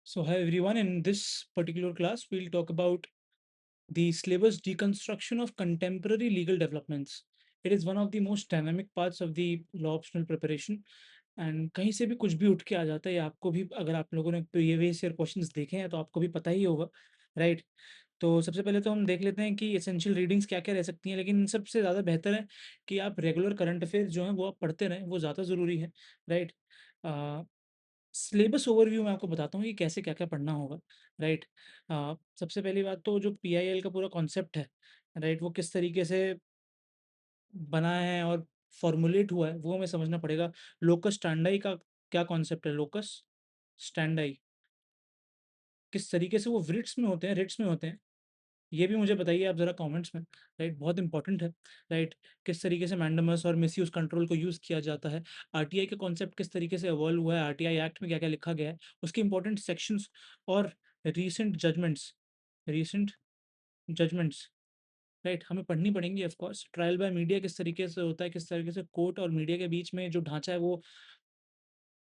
So, hi everyone. In this particular class, we'll talk about the syllabus deconstruction of contemporary legal developments. It is one of the most dynamic parts of the law optional preparation. And कहीं से भी कुछ भी उठ के आ जाता है, ये आपको भी, अगर आप लोगों ने प्रीवियस ईयर क्वेश्चंस देखे हैं तो आपको भी पता ही होगा, राइट? तो सबसे पहले तो हम देख लेते हैं कि एसेंशियल रीडिंग्स क्या-क्या रह सकती हैं, लेकिन इन सबसे ज़्यादा बेहतर है कि आप रेगुलर करंट अफेयर्स जो हैं वो आप पढ़ते रहें, वो ज़्यादा ज़रूरी है, राइट? अ, सिलेबस ओवरव्यू मैं आपको बताता हूँ कि कैसे क्या-क्या पढ़ना होगा, राइट? सबसे पहली बात तो जो पीआईएल का पूरा कॉन्सेप्ट है, राइट? वो किस तरीके से बना है और फॉर्मूलेट हुआ है, वो हमें समझना पड़ेगा। लोकस स्टैंडर्ड का क्या कॉन्सेप्ट है? लोकस स्टैंडर्ड किस तरीके से वो रिट्स में होते हैं, रिट्स में होते हैं, ये भी मुझे बताइए आप ज़रा कमेंट्स में, राइट? बहुत इंपॉर्टेंट है, राइट? किस तरीके से मैंडेमस और मिसयूज़ कंट्रोल को यूज़ किया जाता है, आरटीआई का कॉन्सेप्ट किस तरीके से इवॉल्व हुआ है, आरटीआई एक्ट में क्या-क्या लिखा गया है, उसके इंपॉर्टेंट सेक्शंस और रीसेंट जजमेंट्स, राइट? हमें पढ़नी पड़ेंगी of course. Trial by media किस तरीके से होता है, किस तरीके से कोर्ट और मीडिया के बीच में जो ढाँचा है वो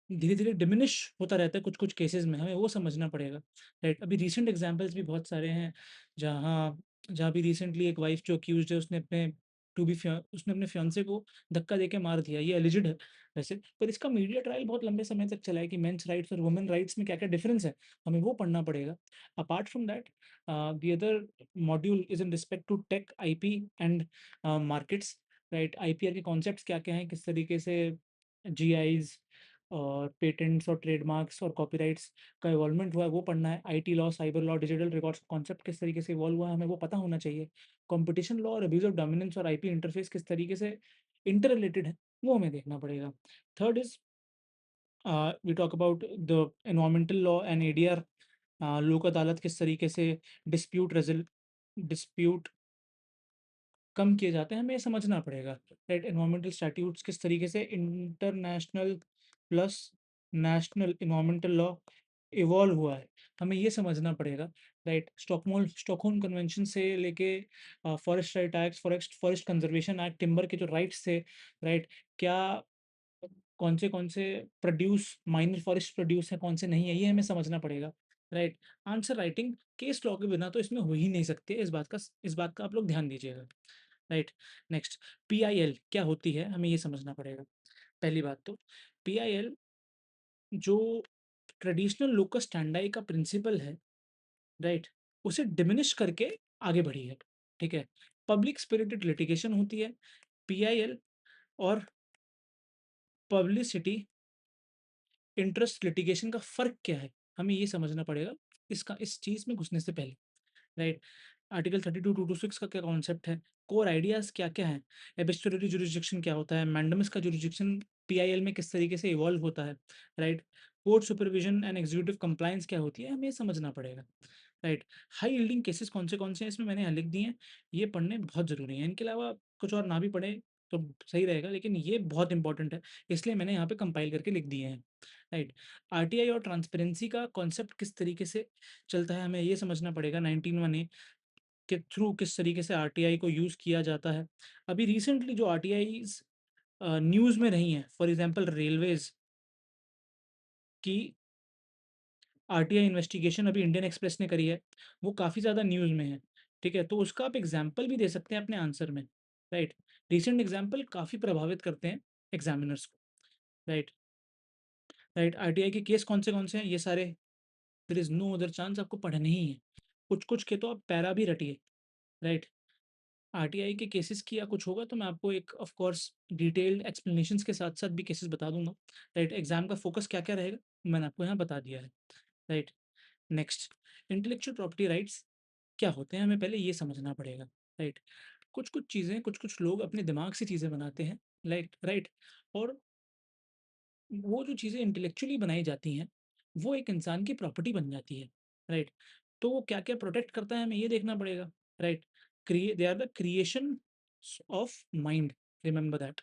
धीरे-धीरे डिमिनिश होता रहता है कुछ-कुछ केसेज़ में, हमें वो समझना पड़ेगा, राइट? अभी रीसेंट एग्ज़ाम्पल्स भी बहुत सारे हैं, जहाँ जहाँ भी रिसेंटली एक वाइफ़ जो अक्यूज़्ड है, उसने अपने फियांसे को धक्का देके मार दिया। ये एलिजिड है वैसे, पर इसका मीडिया ट्रायल बहुत लंबे समय तक चला है कि मेन्स राइट्स और वुमेन राइट्स में क्या-क्या डिफ़रेंस है, हमें वो पढ़ना पड़ेगा। Apart from that, the other module is in respect to tech, IP and markets, right? IPR के कॉन्सेप्ट्स क्या-क्या हैं, किस तरीके से जीआईज़ और पेटेंट्स और ट्रेडमार्क्स और कॉपीराइट्स का इवॉल्वमेंट हुआ है, वो पढ़ना है। IT law, cyber law, digital records concept किस तरीके से इवॉल्व हुआ है, हमें वो पता होना चाहिए। कॉम्पिटिशन लॉ और अब्यूज़ ऑफ डोमिनेंस और आईपी इंटरफेस किस तरीके से इंटर रिलेटेड है, वो हमें देखना पड़ेगा। Third is we talk about the environmental law and ADR, Lok Adalat किस तरीके से डिस्प्यूट कम किए जाते हैं, हमें ये समझना पड़ेगा, राइट? एनवायरमेंटल स्टैट्यूट्स किस तरीके से international plus national environmental law evolve हुआ है, हमें ये समझना पड़ेगा, राइट? स्टॉकहोम कन्वेंशन से लेके forest right act, forest forest conservation act, timber के जो राइट्स थे, राइट? क्या कौन से प्रोड्यूस माइनर फॉरेस्ट प्रोड्यूस है, कौन से नहीं है, ये हमें समझना पड़ेगा, right? Answer writing case law के बिना तो इसमें हो ही नहीं सकती है, इस बात का आप लोग ध्यान दीजिएगा, राइट? नेक्स्ट, पीआईएल क्या होती है, हमें ये समझना पड़ेगा। पहली बात तो पीआईएल जो ट्रेडिशनल लोकस स्टैंडर्ड का प्रिंसिपल है, राइट? उसे डिमिनिश करके आगे बढ़ी है, ठीक है? पब्लिक स्पिरिटेड लिटिगेशन होती है। पीआईएल और पब्लिसिटी इंटरेस्ट लिटिगेशन का फ़र्क क्या है? हमें ये समझना पड़ेगा इस चीज़ में घुसने से पहले, राइट? आर्टिकल 32 226 का क्या कॉन्सेप्ट है? कोर आइडियाज़ क्या-क्या हैं? एबिस्टोरी जुरिसडिक्शन क्या होता है? मैंडेमस का जुरिसडिक्शन पीआईएल में किस तरीके से इवॉल्व होता है, right? Court supervision and executive compliance क्या होती है? हमें ये समझना पड़ेगा, राइट? हाई यील्डिंग केसेस कौन से हैं इसमें मैंने यहाँ लिख दिए हैं, ये पढ़ने बहुत ज़रूरी हैं। इनके अलावा कुछ और ना भी पढ़ें तो सही रहेगा, लेकिन ये बहुत इंपॉर्टेंट है, इसलिए मैंने यहाँ पे कंपाइल करके लिख दिए हैं, राइट? आरटीआई और ट्रांसपेरेंसी का कॉन्सेप्ट किस तरीके से चलता है, हमें ये समझना पड़ेगा। 19(1)(a) के थ्रू किस तरीके से आरटीआई को यूज़ किया जाता है। अभी रिसेंटली जो आरटीआईज़ न्यूज़ में रही हैं, फॉर एग्ज़ाम्पल रेलवेज़ की आरटीआई इन्वेस्टिगेशन अभी इंडियन एक्सप्रेस ने करी है, वो काफ़ी ज़्यादा न्यूज़ में है, ठीक है? तो उसका आप एग्ज़ाम्पल भी दे सकते हैं अपने आंसर में, राइट? रीसेंट एग्ज़ाम्पल काफ़ी प्रभावित करते हैं एग्ज़ामिनर्स को, राइट? राइट, आरटीआई के केस कौन से हैं, ये सारे, there is no other chance, आपको पढ़ने ही हैं। कुछ-कुछ के तो आप पैरा भी रटिए, राइट? आरटीआई के केसेस की या कुछ होगा तो मैं आपको एक ऑफ कोर्स डिटेल्ड एक्सप्लेनेशंस के साथ-साथ भी केसेस बता दूँगा, राइट? एग्ज़ाम का फ़ोकस क्या-क्या रहेगा, मैंने आपको यहाँ बता दिया है, right? Next, intellectual property rights क्या होते हैं, हमें पहले ये समझना पड़ेगा, राइट? कुछ-कुछ चीज़ें, कुछ-कुछ लोग अपने दिमाग से चीज़ें बनाते हैं, राइट? और वो जो चीज़ें इंटेलेक्चुअली बनाई जाती हैं, वो एक इंसान की प्रॉपर्टी बन जाती है, राइट? तो वो क्या-क्या प्रोटेक्ट करता है, हमें ये देखना पड़ेगा, right? They are the creations of mind, remember that.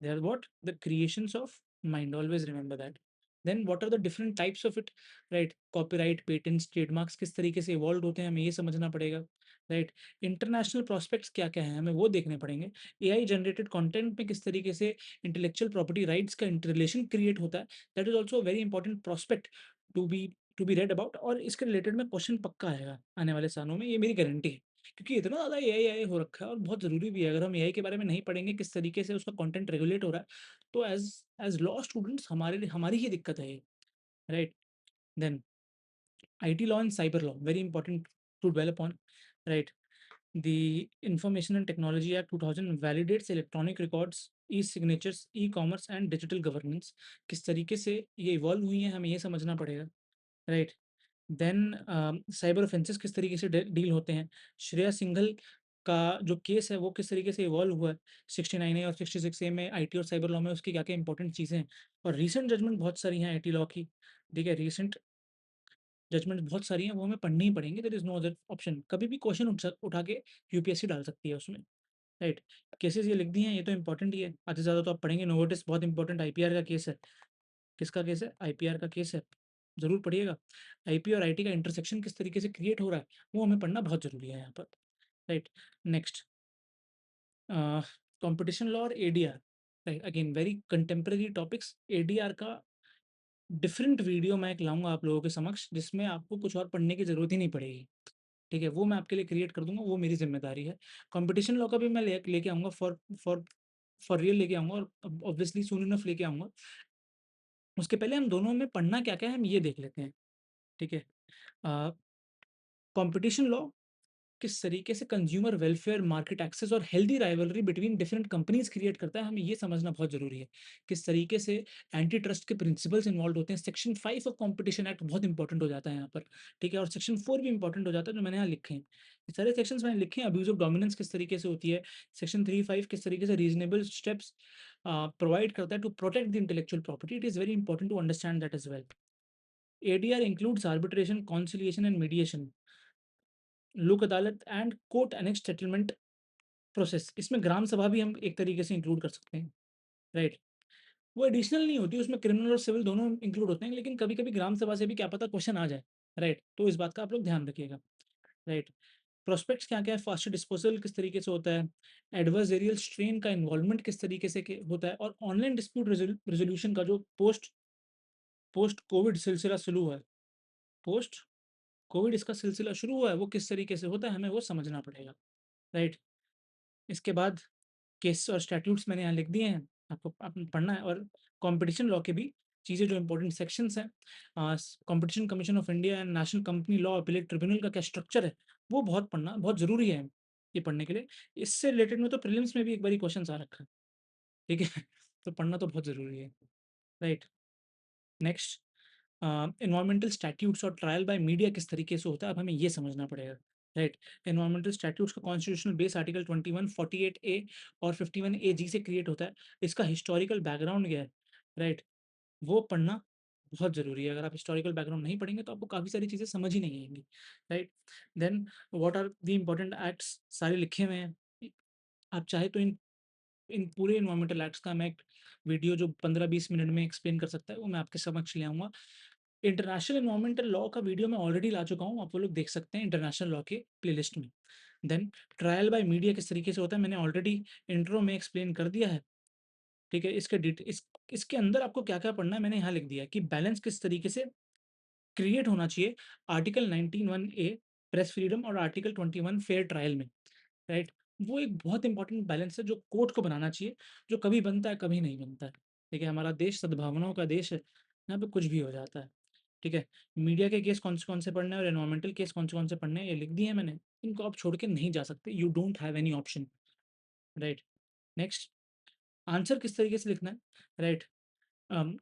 They are what? The creations of mind. Always remember that. Then what are the different types of it? Right? Copyright, patents, trademarks किस तरीके से evolve होते हैं, हमें ये समझना पड़ेगा, right? International prospects क्या-क्या हैं, हमें वो देखने पड़ेंगे। एआई जनरेटेड कंटेंट में किस तरीके से इंटेलेक्चुअल प्रॉपर्टी राइट्स का इंटररिलेशन क्रिएट होता है, that is also a very important prospect to be to be read about, और इसके रिलेटेड में क्वेश्चन पक्का आएगा आने वाले सालों में, ये मेरी गारंटी है। क्योंकि इतना ज़्यादा एआई हो रखा है और बहुत ज़रूरी भी है। अगर हम एआई के बारे में नहीं पढ़ेंगे, किस तरीके से उसका कंटेंट रेगुलेट हो रहा है, तो एज़ लॉ स्टूडेंट्स हमारे लिए हमारी ही दिक्कत है ये, right? Then IT law and cyber law, very important to dwell upon, right? The Information and Technology Act 2000 validates electronic records, e-signatures, e-commerce and digital governance. किस तरीके से ये इवॉल्व हुई हैं, हमें ये समझना पड़ेगा, राइट? देन साइबर ऑफेंसेस किस तरीके से डील होते हैं, श्रेया सिंघल का जो केस है वो किस तरीके से इवॉल्व हुआ है, 69A और 66A में आईटी और साइबर लॉ में उसकी क्या क्या इंपॉर्टेंट चीज़ें हैं, और रीसेंट जजमेंट बहुत सारी हैं आईटी लॉ की, ठीक है? रीसेंट जजमेंट बहुत सारी हैं, वो हमें पढ़नी ही पड़ेंगी, there is no other option. कभी भी क्वेश्चन उठा के यूपीएससी डाल सकती है उसमें, राइट? केसेस ये लिख दी हैं, ये तो इंपॉर्टेंट ही है, आधे से ज़्यादा तो आप पढ़ेंगे। नोवार्टिस बहुत इंपॉर्टेंट आईपीआर का केस है। किसका केस है? आईपीआर का केस है, ज़रूर पढ़िएगा। आईपी और आईटी का इंटरसेक्शन किस तरीके से क्रिएट हो रहा है, वो हमें पढ़ना बहुत ज़रूरी है यहाँ पर, राइट? नेक्स्ट कॉम्पिटिशन लॉ और ADR, right? Again very contemporary topics. ADR का डिफरेंट वीडियो मैं एक लाऊँगा आप लोगों के समक्ष, जिसमें आपको कुछ और पढ़ने की ज़रूरत ही नहीं पड़ेगी। ठीक है? वो मैं आपके लिए क्रिएट कर दूँगा, वो मेरी ज़िम्मेदारी है। कॉम्पिटिशन लॉ का भी मैं लेके आऊँगा, फॉर फॉर रियल लेके आऊँगा, और ऑब्वियसली सून इनफ लेके आऊँगा। उसके पहले हम दोनों में पढ़ना क्या-क्या है, हम ये देख लेते हैं, ठीक है? अ, कॉम्पिटिशन लॉ किस तरीके से कंज्यूमर वेलफेयर, मार्केट एक्सेस और healthy rivalry between different companies create करता है, हमें ये समझना बहुत ज़रूरी है। किस तरीके से एंटी ट्रस्ट के प्रिंसिपल्स इन्वॉल्वड होते हैं। सेक्शन 5 ऑफ कॉम्पिटिशन एक्ट बहुत इंपॉर्टेंट हो जाता है यहाँ पर, ठीक है? और सेक्शन 4 भी इंपॉर्टेंट हो जाता है, जो मैंने यहाँ लिखे हैं। ये सारे सेक्शंस मैंने लिखे हैं। अब्यूज़ ऑफ डोमिनेंस किस तरीके से होती है, सेक्शन 3-5 किस तरीके से रीज़नेबल स्टेप्स प्रोवाइड करता है to protect the intellectual property. It is very important to understand that as well. ADR includes arbitration, conciliation and mediation, Lok Adalat and court annex settlement process. इसमें ग्राम सभा भी हम एक तरीके से इंक्लूड कर सकते हैं, राइट? वो एडिशनल नहीं होती, उसमें क्रिमिनल और सिविल दोनों इंक्लूड होते हैं, लेकिन कभी-कभी ग्राम सभा से भी क्या पता क्वेश्चन आ जाए, राइट? तो इस बात का आप लोग ध्यान रखिएगा, राइट? प्रोस्पेक्ट्स क्या-क्या है, फास्टर डिस्पोज़ल किस तरीके से होता है, एडवर्सरियल स्ट्रेन का इन्वॉल्वमेंट किस तरीके से के होता है, और ऑनलाइन डिस्प्यूट रेज़ोल्यूशन का जो पोस्ट पोस्ट कोविड सिलसिला शुरू हुआ है, पोस्ट कोविड इसका सिलसिला शुरू हुआ है, वो किस तरीके से होता है, हमें वो समझना पड़ेगा, राइट? इसके बाद केस और स्टैट्यूट्स मैंने यहाँ लिख दिए हैं, आपको आपने पढ़ना है। और कॉम्पिटिशन लॉ के भी चीज़ें जो इंपॉर्टेंट सेक्शंस हैं, competition commission of India and national company law appellate tribunal का क्या स्ट्रक्चर है, वो बहुत पढ़ना बहुत ज़रूरी है ये पढ़ने के लिए। इससे रिलेटेड में तो प्रीलिम्स में भी एक बारी क्वेश्चंस आ रखा है, ठीक है? तो पढ़ना तो बहुत ज़रूरी है, राइट? नेक्स्ट एनवायरमेंटल स्टैट्यूट्स और ट्रायल बाय मीडिया किस तरीके से होता है, अब हमें ये समझना पड़ेगा, राइट? एनवायरमेंटल स्टैट्यूट्स का कॉन्स्टिट्यूशनल बेस आर्टिकल 21, 48A और 51AG से क्रिएट होता है। इसका हिस्टोरिकल बैकग्राउंड क्या है, राइट? वो पढ़ना बहुत ज़रूरी है। अगर आप हिस्टोरिकल बैकग्राउंड नहीं पढ़ेंगे, तो आपको काफ़ी सारी चीज़ें समझ ही नहीं आएँगी, right? Then what are the important acts, सारे लिखे हुए हैं। आप चाहे तो इन इन पूरे एनवायरमेंटल एक्ट्स का मैं एक वीडियो जो 15-20 मिनट में एक्सप्लेन कर सकता है, वो मैं आपके समक्ष ले आऊँगा। इंटरनेशनल एनवायरमेंटल लॉ का वीडियो मैं ऑलरेडी ला चुका हूँ, आप वो लोग देख सकते हैं इंटरनेशनल लॉ के प्लेलिस्ट में। देन ट्रायल बाय मीडिया किस तरीके से होता है, मैंने ऑलरेडी इंट्रो में एक्सप्लेन कर दिया है, ठीक है? इसके अंदर आपको क्या-क्या पढ़ना है, मैंने यहाँ लिख दिया है कि बैलेंस किस तरीके से क्रिएट होना चाहिए आर्टिकल 19(1)(a) प्रेस फ्रीडम और आर्टिकल 21 फेयर ट्रायल में, राइट? वो एक बहुत इंपॉर्टेंट बैलेंस है जो कोर्ट को बनाना चाहिए, जो कभी बनता है, कभी नहीं बनता है, ठीक है? हमारा देश सद्भावनाओं का देश है, यहाँ पे कुछ भी हो जाता है, ठीक है? मीडिया के केस कौन से पढ़ने हैं और एनवायरमेंटल केस कौन से पढ़ने हैं, ये लिख दिए हैं मैंने। इनको आप छोड़ के नहीं जा सकते, you don't have any option, right? Next, answer किस तरीके से लिखना है, राइट? अम,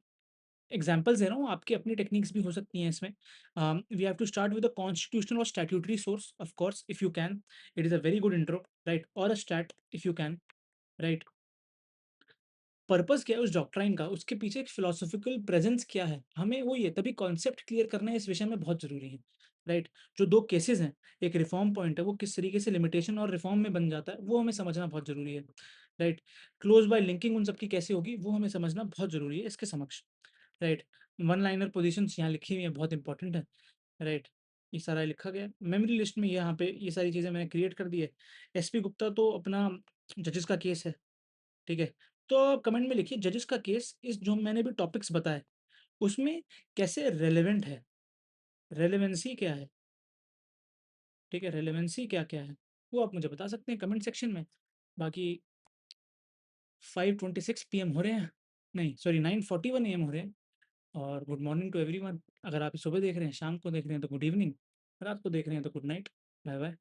एग्ज़ाम्पल्स दे रहा हूँ, आपकी अपनी टेक्निक्स भी हो सकती हैं इसमें। We have to start with a constitutional और statutory source, of course, if you can, it is a very good intro, right? और a stat if you can, right? Purpose क्या है उस डॉक्ट्राइन का, उसके पीछे एक फिलॉसॉफिकल प्रेजेंस क्या है, हमें वो ये तभी कॉन्सेप्ट क्लियर करना है इस विषय में बहुत ज़रूरी है, राइट? जो 2 केसेज़ हैं, एक रिफॉर्म पॉइंट है, वो किस तरीके से लिमिटेशन और रिफॉर्म में बन जाता है, वो हमें समझना बहुत ज़रूरी है, राइट? क्लोज़ बाय लिंकिंग उन सब की कैसे होगी, वो हमें समझना बहुत ज़रूरी है इसके समक्ष, राइट? वन लाइनर पोज़ीशंस यहाँ लिखी हुई हैं, बहुत इंपॉर्टेंट है, राइट? ये सारा लिखा गया है। मेमोरी लिस्ट में यहाँ पे ये सारी चीज़ें मैंने क्रिएट कर दी है। एसपी गुप्ता तो अपना जजेस का केस है। ठीक है? तो आप कमेंट में लिखिए जजेस का केस इस जो मैंने भी टॉपिक्स बताए, उसमें कैसे रिलेवेंट है, रेलेवेंसी क्या है? ठीक है, रेलेवेंसी क्या-क्या है? वो आप मुझे बता सकते हैं कमेंट सेक्शन में। बाकी 5:26 पीएम हो रहे हैं, नहीं सॉरी 9:41 एएम हो रहे हैं और गुड मॉर्निंग टू एवरीवन। अगर आप सुबह देख रहे हैं, शाम को देख रहे हैं तो गुड इवनिंग, रात को देख रहे हैं तो गुड नाइट। Bye bye.